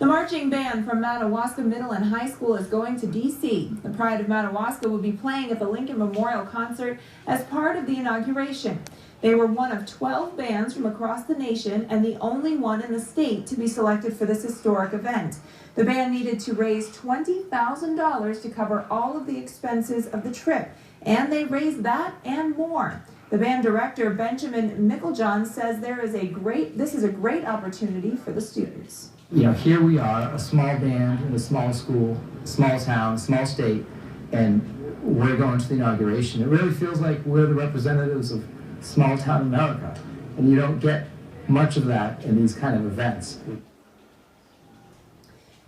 The marching band from Madawaska Middle and High School is going to D.C. The Pride of Madawaska will be playing at the Lincoln Memorial Concert as part of the inauguration. They were one of 12 bands from across the nation and the only one in the state to be selected for this historic event. The band needed to raise $20,000 to cover all of the expenses of the trip, and they raised that and more. The band director, Benjamin Micklejohn, says this is a great opportunity for the students. You know, here we are, a small band in a small school, small town, small state, and we're going to the inauguration. It really feels like we're the representatives of small town America, and you don't get much of that in these kind of events.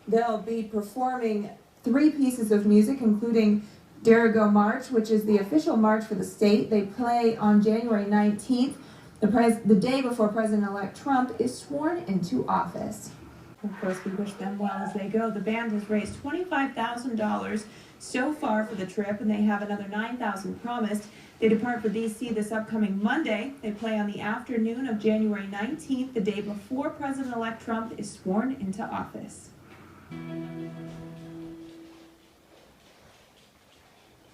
They'll be performing 3 pieces of music, including Dare-Go March, which is the official march for the state. They play on January 19th, the day before President-elect Trump is sworn into office. Of course, we wish them well as they go. The band has raised $25,000 so far for the trip, and they have another $9,000 promised. They depart for D.C. this upcoming Monday. They play on the afternoon of January 19th, the day before President-elect Trump is sworn into office.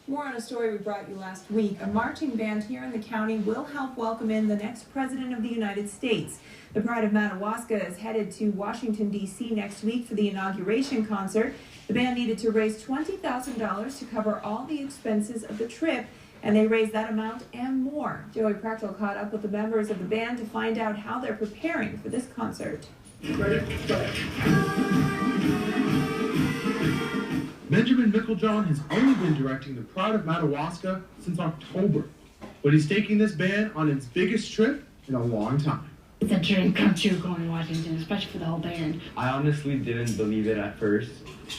More on a story we brought you last week. A marching band here in the county will help welcome in the next President of the United States. The Pride of Madawaska is headed to Washington, D.C. next week for the inauguration concert. The band needed to raise $20,000 to cover all the expenses of the trip, and they raised that amount and more. Joey Prechtel caught up with the members of the band to find out how they're preparing for this concert. Ready? Go. Benjamin Micklejohn has only been directing the Pride of Madawaska since October, but he's taking this band on its biggest trip in a long time. It's a dream come true going to Washington, especially for the whole band. I honestly didn't believe it at first.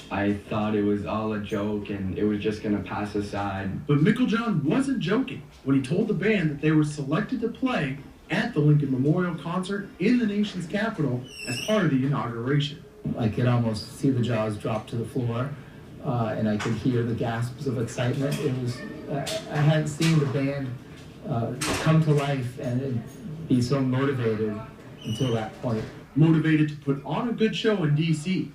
I thought it was all a joke and it was just going to pass aside. But Micklejohn wasn't joking when he told the band that they were selected to play at the Lincoln Memorial Concert in the nation's capital as part of the inauguration. I could almost see the jaws drop to the floor. And I could hear the gasps of excitement. It was, I hadn't seen the band come to life and be so motivated until that point. Motivated to put on a good show in D.C.,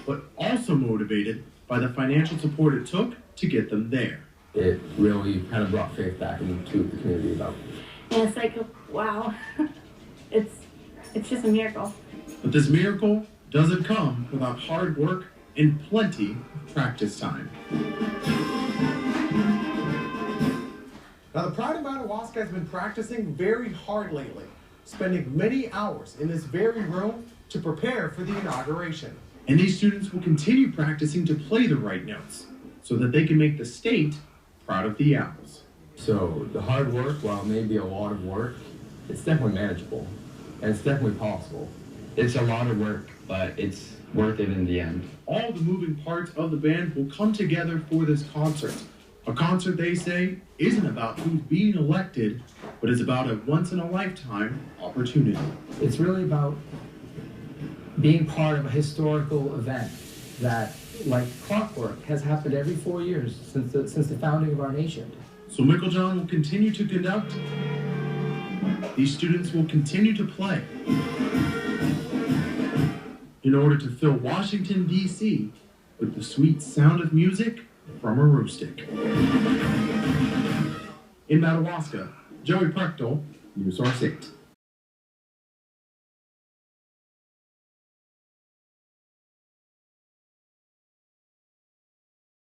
but also motivated by the financial support it took to get them there. It really kind of brought faith back into the community about. And it's like, wow, it's just a miracle. But this miracle doesn't come without hard work and plenty of practice time. Now, the Pride of Madawaska has been practicing very hard lately, spending many hours in this very room to prepare for the inauguration. And these students will continue practicing to play the right notes so that they can make the state proud of the Owls. So the hard work, while it may be a lot of work, it's definitely manageable, and it's definitely possible. It's a lot of work, but it's worth it in the end. All the moving parts of the band will come together for this concert. A concert, they say, isn't about who's being elected, but it's about a once-in-a-lifetime opportunity. It's really about being part of a historical event that, like clockwork, has happened every 4 years since the founding of our nation. So Micklejohn will continue to conduct. These students will continue to play in order to fill Washington, D.C. with the sweet sound of music from a roofstick. In Madawaska, Joey Prechtel, News Source 8.